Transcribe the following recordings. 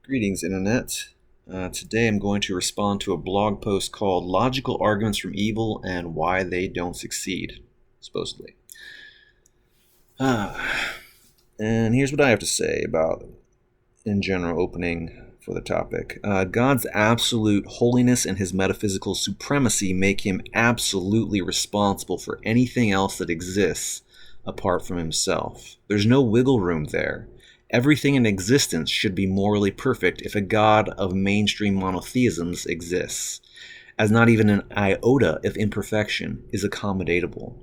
Greetings, Internet. Today I'm going to respond to a blog post called Logical Arguments from Evil and Why They Don't Succeed, supposedly. And here's what I have to say about, in general, opening for the topic. God's absolute holiness and his metaphysical supremacy make him absolutely responsible for anything else that exists apart from himself. There's no wiggle room there. Everything in existence should be morally perfect if a god of mainstream monotheisms exists, as not even an iota of imperfection is accommodatable.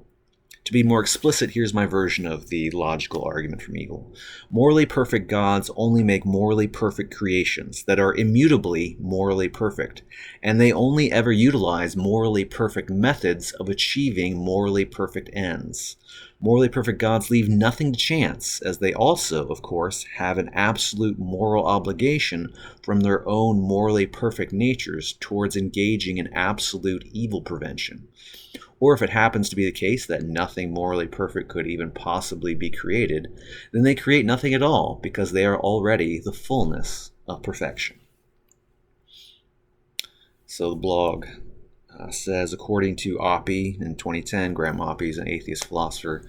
To be more explicit, here's my version of the logical argument from evil. Morally perfect gods only make morally perfect creations that are immutably morally perfect, and they only ever utilize morally perfect methods of achieving morally perfect ends. Morally perfect gods leave nothing to chance, as they also, of course, have an absolute moral obligation from their own morally perfect natures towards engaging in absolute evil prevention. Or if it happens to be the case that nothing morally perfect could even possibly be created, then they create nothing at all because they are already the fullness of perfection. So the blog says, according to Oppie in 2010, Graham Oppie is an atheist philosopher,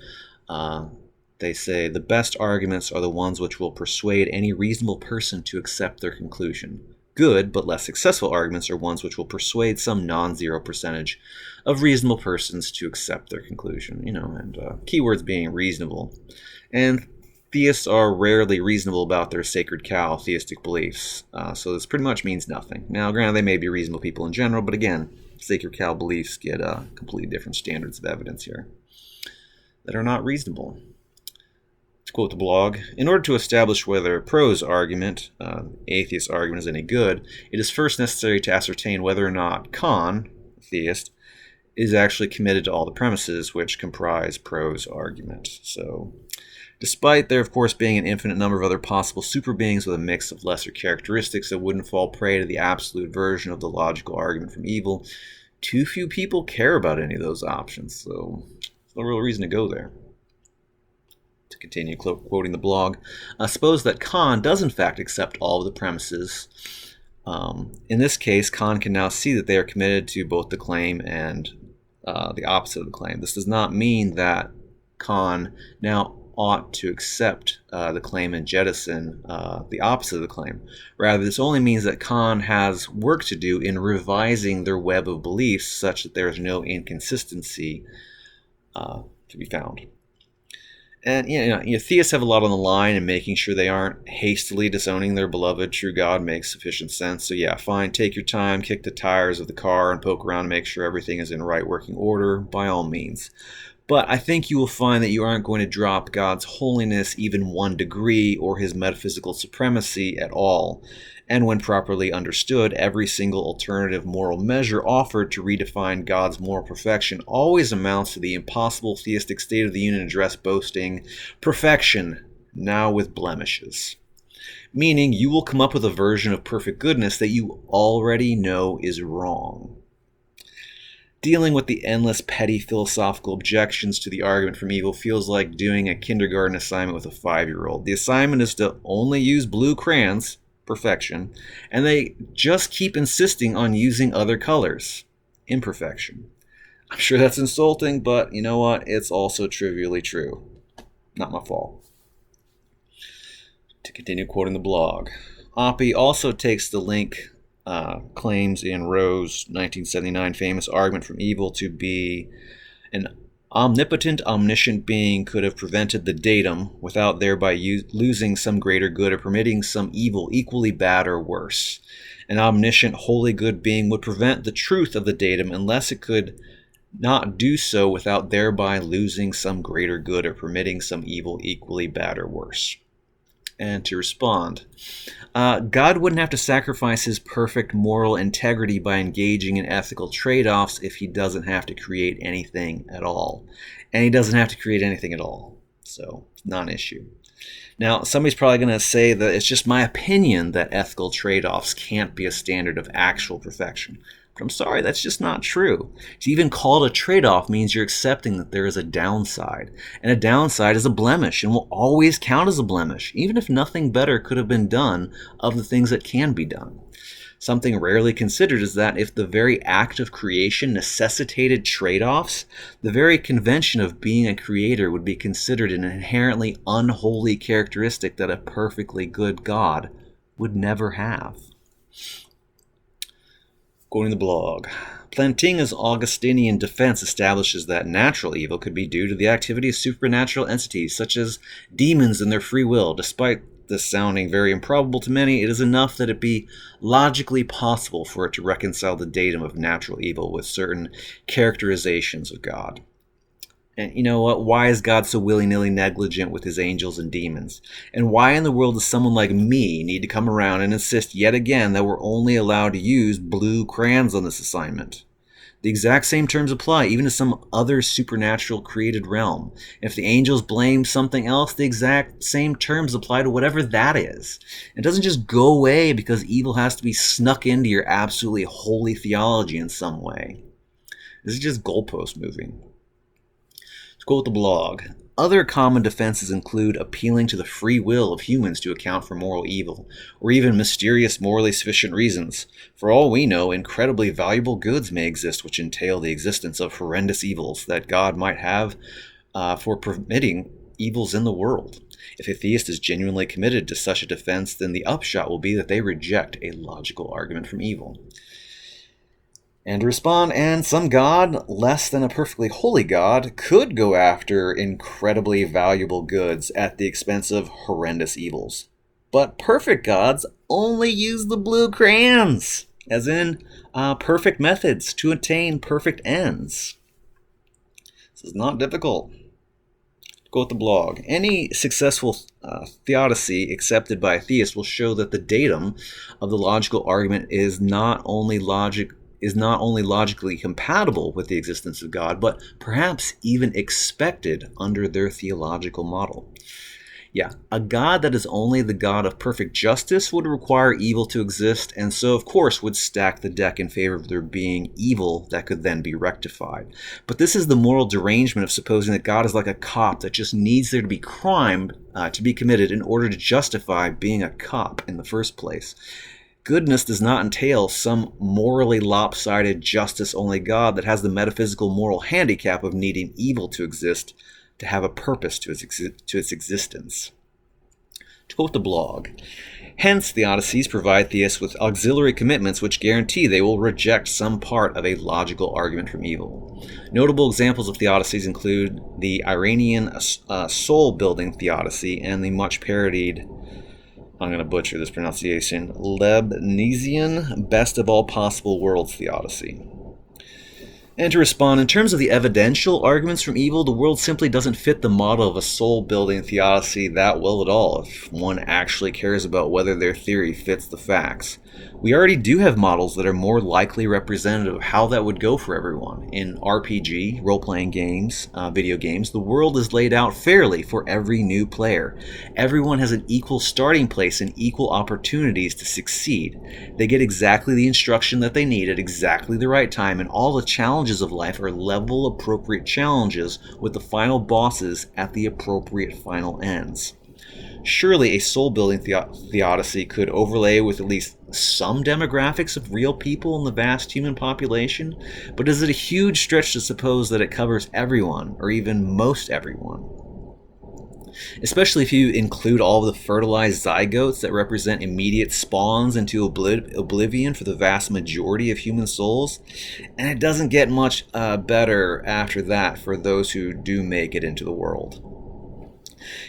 they say, the best arguments are the ones which will persuade any reasonable person to accept their conclusion. Good, but less successful arguments are ones which will persuade some non-zero percentage of reasonable persons to accept their conclusion. And keywords being reasonable. And theists are rarely reasonable about their sacred cow theistic beliefs, so this pretty much means nothing. Now, granted, they may be reasonable people in general, but again, sacred cow beliefs get completely different standards of evidence here that are not reasonable. To quote the blog, in order to establish whether Pro's argument, atheist argument, is any good, it is first necessary to ascertain whether or not Khan, theist, is actually committed to all the premises which comprise Pro's argument. So, despite there, of course, being an infinite number of other possible super beings with a mix of lesser characteristics that wouldn't fall prey to the absolute version of the logical argument from evil, too few people care about any of those options, so there's no real reason to go there. To continue quoting the blog, suppose that Khan does in fact accept all of the premises. In this case, Khan can now see that they are committed to both the claim and the opposite of the claim. This does not mean that Khan now ought to accept the claim and jettison the opposite of the claim. Rather, this only means that Khan has work to do in revising their web of beliefs such that there is no inconsistency to be found. And theists have a lot on the line, and making sure they aren't hastily disowning their beloved true God makes sufficient sense. So yeah, fine, take your time, kick the tires of the car, and poke around to make sure everything is in right working order, by all means. But I think you will find that you aren't going to drop God's holiness even 1 degree or his metaphysical supremacy at all. And when properly understood, every single alternative moral measure offered to redefine God's moral perfection always amounts to the impossible theistic State of the Union address boasting, perfection, now with blemishes. Meaning you will come up with a version of perfect goodness that you already know is wrong. Dealing with the endless petty philosophical objections to the argument from evil feels like doing a kindergarten assignment with a 5-year-old. The assignment is to only use blue crayons, perfection, and they just keep insisting on using other colors, imperfection. I'm sure that's insulting, but you know what? It's also trivially true. Not my fault. To continue quoting the blog, Oppie also takes the link claims in Rowe's 1979 famous argument from evil to be an omnipotent, omniscient being could have prevented the datum without thereby losing some greater good or permitting some evil equally bad or worse. An omniscient, wholly good being would prevent the truth of the datum unless it could not do so without thereby losing some greater good or permitting some evil equally bad or worse. And to respond, God wouldn't have to sacrifice his perfect moral integrity by engaging in ethical trade-offs if he doesn't have to create anything at all. And he doesn't have to create anything at all. So, non-issue. Now, somebody's probably going to say that it's just my opinion that ethical trade-offs can't be a standard of actual perfection. But I'm sorry, that's just not true. To even call it a trade-off means you're accepting that there is a downside. And a downside is a blemish and will always count as a blemish, even if nothing better could have been done of the things that can be done. Something rarely considered is that if the very act of creation necessitated trade-offs, the very convention of being a creator would be considered an inherently unholy characteristic that a perfectly good God would never have. Quoting the blog, Plantinga's Augustinian defense establishes that natural evil could be due to the activity of supernatural entities such as demons and their free will. Despite this sounding very improbable to many, it is enough that it be logically possible for it to reconcile the datum of natural evil with certain characterizations of God. And you know what? Why is God so willy-nilly negligent with his angels and demons? And why in the world does someone like me need to come around and insist yet again that we're only allowed to use blue crayons on this assignment? The exact same terms apply even to some other supernatural created realm. If the angels blame something else, the exact same terms apply to whatever that is. It doesn't just go away because evil has to be snuck into your absolutely holy theology in some way. This is just goalpost moving. To quote the blog, other common defenses include appealing to the free will of humans to account for moral evil, or even mysterious morally sufficient reasons. For all we know, incredibly valuable goods may exist which entail the existence of horrendous evils that God might have for permitting evils in the world. If a theist is genuinely committed to such a defense, then the upshot will be that they reject a logical argument from evil. And to respond, and some God, less than a perfectly holy God, could go after incredibly valuable goods at the expense of horrendous evils. But perfect gods only use the blue crayons, as in perfect methods to attain perfect ends. This is not difficult. Quote the blog, any successful theodicy accepted by a theist will show that the datum of the logical argument is not only logically compatible with the existence of God, but perhaps even expected under their theological model. Yeah, a God that is only the God of perfect justice would require evil to exist, and so of course would stack the deck in favor of there being evil that could then be rectified. But this is the moral derangement of supposing that God is like a cop that just needs there to be crime to be committed in order to justify being a cop in the first place. Goodness does not entail some morally lopsided, justice-only God that has the metaphysical moral handicap of needing evil to exist to have a purpose to its existence. To quote the blog, hence theodicies provide theists with auxiliary commitments which guarantee they will reject some part of a logical argument from evil. Notable examples of theodicies include the Iranian soul-building theodicy and the much parodied, I'm going to butcher this pronunciation, Leibnizian best of all possible worlds theodicy. And to respond, in terms of the evidential arguments from evil, the world simply doesn't fit the model of a soul-building theodicy that well at all, if one actually cares about whether their theory fits the facts. We already do have models that are more likely representative of how that would go for everyone. In RPG, role-playing games, video games, the world is laid out fairly for every new player. Everyone has an equal starting place and equal opportunities to succeed. They get exactly the instruction that they need at exactly the right time, and all the challenges of life are level-appropriate challenges with the final bosses at the appropriate final ends. Surely a soul-building theodicy could overlay with at least some demographics of real people in the vast human population, but is it a huge stretch to suppose that it covers everyone, or even most everyone? Especially if you include all of the fertilized zygotes that represent immediate spawns into oblivion for the vast majority of human souls, and it doesn't get much better after that for those who do make it into the world.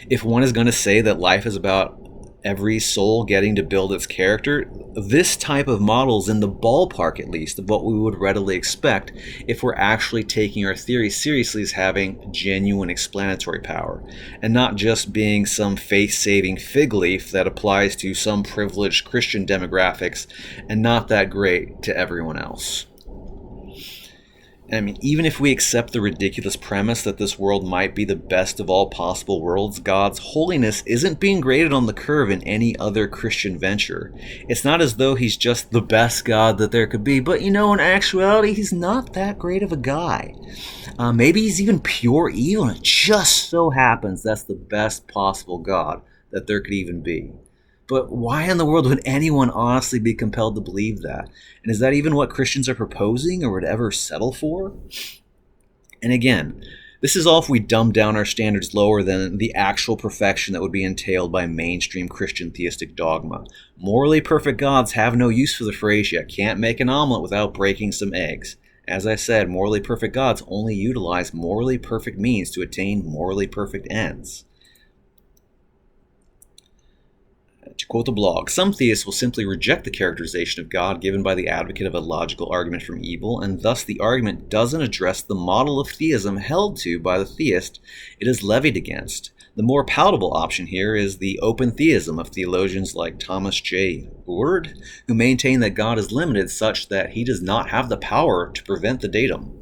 If one is going to say that life is about every soul getting to build its character, this type of model is in the ballpark, at least, of what we would readily expect if we're actually taking our theory seriously as having genuine explanatory power, and not just being some faith-saving fig leaf that applies to some privileged Christian demographics and not that great to everyone else. I mean, even if we accept the ridiculous premise that this world might be the best of all possible worlds, God's holiness isn't being graded on the curve in any other Christian venture. It's not as though he's just the best God that there could be, but in actuality, he's not that great of a guy. Maybe he's even pure evil, and it just so happens that's the best possible God that there could even be. But why in the world would anyone honestly be compelled to believe that? And is that even what Christians are proposing or would ever settle for? And again, this is all if we dumb down our standards lower than the actual perfection that would be entailed by mainstream Christian theistic dogma. Morally perfect gods have no use for the phrase, you can't make an omelet without breaking some eggs. As I said, morally perfect gods only utilize morally perfect means to attain morally perfect ends. To quote the blog, some theists will simply reject the characterization of God given by the advocate of a logical argument from evil, and thus the argument doesn't address the model of theism held to by the theist it is levied against. The more palatable option here is the open theism of theologians like Thomas J. Oord, who maintain that God is limited such that he does not have the power to prevent the datum.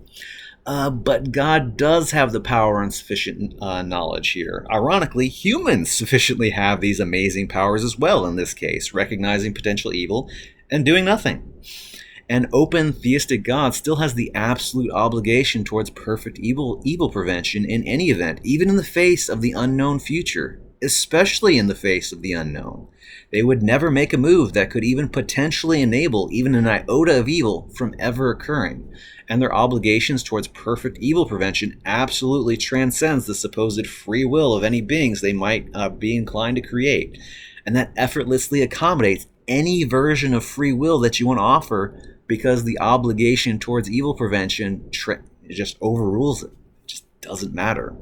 But God does have the power and sufficient knowledge here. Ironically, humans sufficiently have these amazing powers as well in this case, recognizing potential evil and doing nothing. An open theistic God still has the absolute obligation towards perfect evil prevention in any event, even in the face of the unknown future, especially in the face of the unknown. They would never make a move that could even potentially enable even an iota of evil from ever occurring, and their obligations towards perfect evil prevention absolutely transcends the supposed free will of any beings they might be inclined to create, and that effortlessly accommodates any version of free will that you want to offer because the obligation towards evil prevention just overrules it. It just doesn't matter.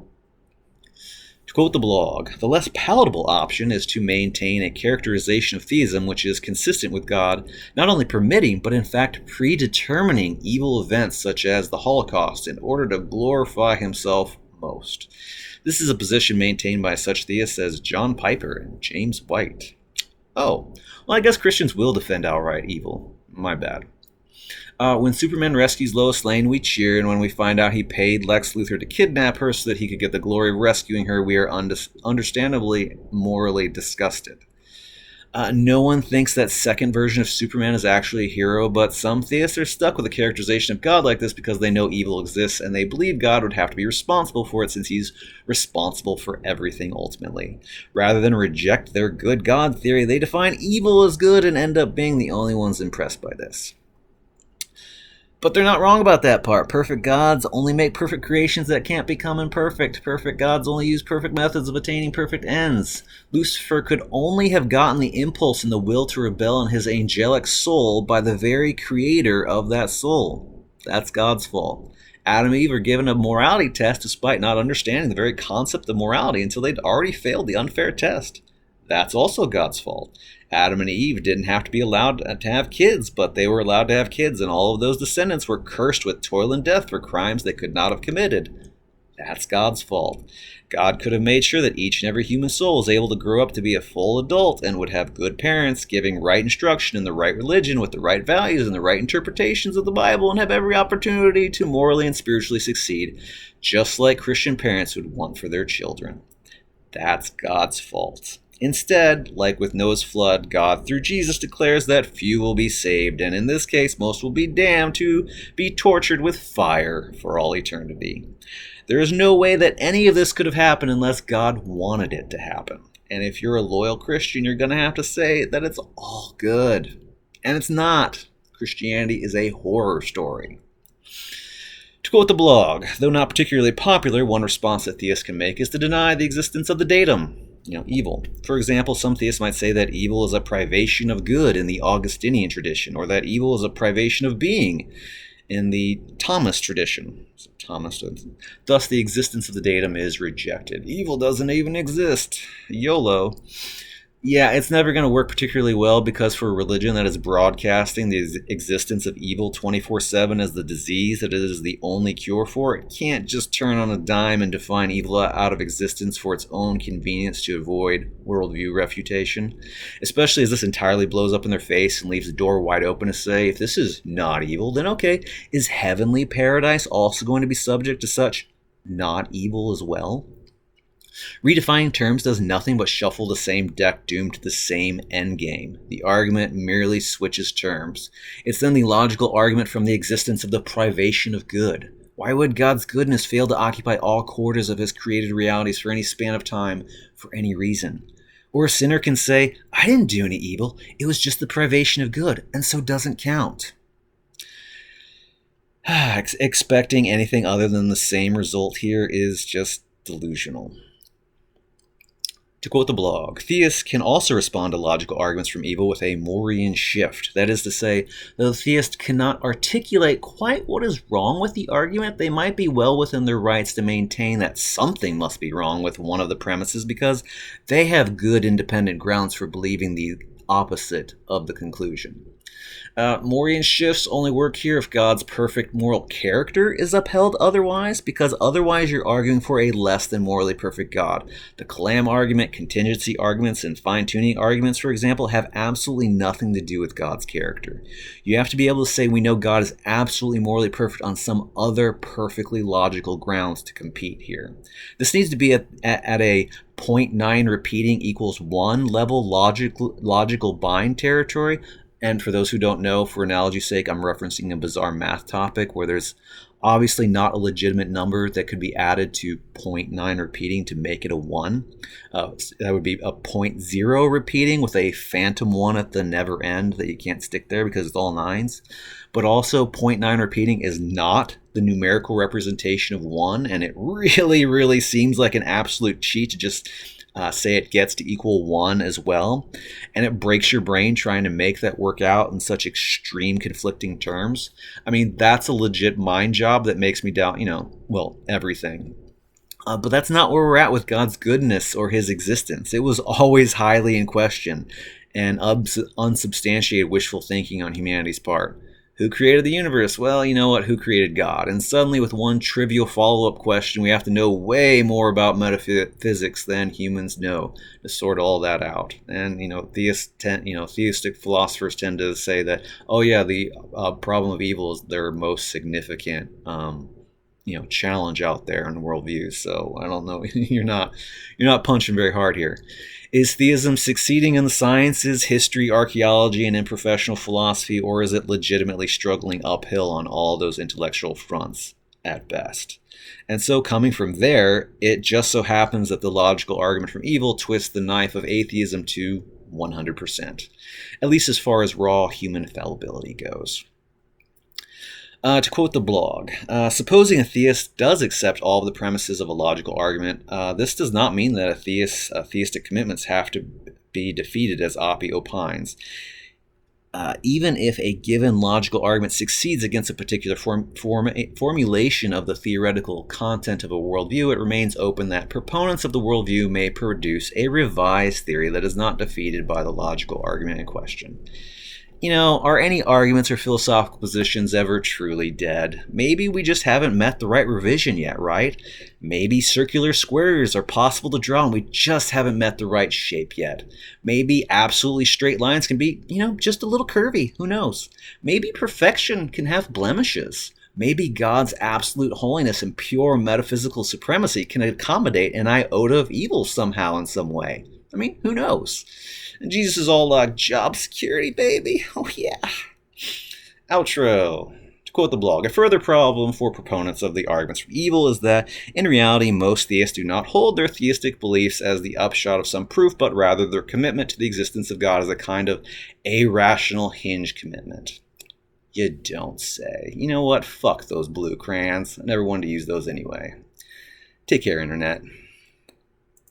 To quote the blog, the less palatable option is to maintain a characterization of theism which is consistent with God not only permitting, but in fact predetermining evil events such as the Holocaust in order to glorify himself most. This is a position maintained by such theists as John Piper and James White. Oh, well, I guess Christians will defend outright evil. My bad. When Superman rescues Lois Lane, we cheer, and when we find out he paid Lex Luthor to kidnap her so that he could get the glory of rescuing her, we are understandably morally disgusted. No one thinks that second version of Superman is actually a hero, but some theists are stuck with a characterization of God like this because they know evil exists, and they believe God would have to be responsible for it since he's responsible for everything ultimately. Rather than reject their good God theory, they define evil as good and end up being the only ones impressed by this. But they're not wrong about that part. Perfect gods only make perfect creations that can't become imperfect. Perfect gods only use perfect methods of attaining perfect ends. Lucifer could only have gotten the impulse and the will to rebel in his angelic soul by the very creator of that soul. That's God's fault. Adam and Eve are given a morality test despite not understanding the very concept of morality until they'd already failed the unfair test. That's also God's fault. Adam and Eve didn't have to be allowed to have kids, but they were allowed to have kids, and all of those descendants were cursed with toil and death for crimes they could not have committed. That's God's fault. God could have made sure that each and every human soul is able to grow up to be a full adult and would have good parents, giving right instruction in the right religion with the right values and the right interpretations of the Bible, and have every opportunity to morally and spiritually succeed, just like Christian parents would want for their children. That's God's fault. Instead, like with Noah's flood, God through Jesus declares that few will be saved, and in this case most will be damned to be tortured with fire for all eternity. There is no way that any of this could have happened unless God wanted it to happen. And if you're a loyal Christian, you're going to have to say that it's all good. And it's not. Christianity is a horror story. To quote the blog, though not particularly popular, one response that theists can make is to deny the existence of the datum. Evil. For example, some theists might say that evil is a privation of good in the Augustinian tradition, or that evil is a privation of being in the Thomist tradition. Thus, the existence of the datum is rejected. Evil doesn't even exist. YOLO. Yeah, it's never going to work particularly well because for a religion that is broadcasting the existence of evil 24/7 as the disease that it is the only cure for, it can't just turn on a dime and define evil out of existence for its own convenience to avoid worldview refutation. Especially as this entirely blows up in their face and leaves the door wide open to say, if this is not evil, then okay, is heavenly paradise also going to be subject to such not evil as well? Redefining terms does nothing but shuffle the same deck doomed to the same endgame. The argument merely switches terms. It's then the logical argument from the existence of the privation of good. Why would God's goodness fail to occupy all quarters of his created realities for any span of time, for any reason? Or a sinner can say, I didn't do any evil, it was just the privation of good, and so doesn't count. Expecting anything other than the same result here is just delusional. To quote the blog, theists can also respond to logical arguments from evil with a Morean shift. That is to say, though the theist cannot articulate quite what is wrong with the argument, they might be well within their rights to maintain that something must be wrong with one of the premises because they have good independent grounds for believing the opposite of the conclusion. Morean shifts only work here if God's perfect moral character is upheld otherwise, because otherwise you're arguing for a less than morally perfect God. The Kalam argument, contingency arguments, and fine-tuning arguments, for example, have absolutely nothing to do with God's character. You have to be able to say we know God is absolutely morally perfect on some other perfectly logical grounds to compete here. This needs to be at a 0.9 repeating equals 1 level logical bind territory. And for those who don't know, for analogy's sake, I'm referencing a bizarre math topic where there's obviously not a legitimate number that could be added to 0.9 repeating to make it a 1. That would be a 0.0 repeating with a phantom 1 at the never end that you can't stick there because it's all nines. But also 0.9 repeating is not the numerical representation of 1, and it really, really seems like an absolute cheat to just say it gets to equal 1 as well, and it breaks your brain trying to make that work out in such extreme conflicting terms. I mean, that's a legit mind job that makes me doubt, everything. But that's not where we're at with God's goodness or his existence. It was always highly in question and unsubstantiated wishful thinking on humanity's part. Who created the universe? Well, you know what? Who created God? And suddenly, with one trivial follow-up question, we have to know way more about metaphysics than humans know to sort all that out. And theistic philosophers tend to say that, oh yeah, the problem of evil is their most significant, challenge out there in worldviews. So I don't know. You're not punching very hard here. Is theism succeeding in the sciences, history, archaeology, and in professional philosophy, or is it legitimately struggling uphill on all those intellectual fronts at best? And so coming from there, it just so happens that the logical argument from evil twists the knife of atheism to 100%, at least as far as raw human fallibility goes. To quote the blog, supposing a theist does accept all of the premises of a logical argument, this does not mean that theistic commitments have to be defeated, as Oppie opines. Even if a given logical argument succeeds against a particular formulation of the theoretical content of a worldview, it remains open that proponents of the worldview may produce a revised theory that is not defeated by the logical argument in question. Are any arguments or philosophical positions ever truly dead? Maybe we just haven't met the right revision yet, right? Maybe circular squares are possible to draw and we just haven't met the right shape yet. Maybe absolutely straight lines can be, just a little curvy. Who knows? Maybe perfection can have blemishes. Maybe God's absolute holiness and pure metaphysical supremacy can accommodate an iota of evil somehow in some way. I mean, who knows? And Jesus is all like, job security, baby. Oh, yeah. Outro. To quote the blog, a further problem for proponents of the arguments from evil is that, in reality, most theists do not hold their theistic beliefs as the upshot of some proof, but rather their commitment to the existence of God as a kind of irrational hinge commitment. You don't say. You know what? Fuck those blue crayons. I never wanted to use those anyway. Take care, Internet.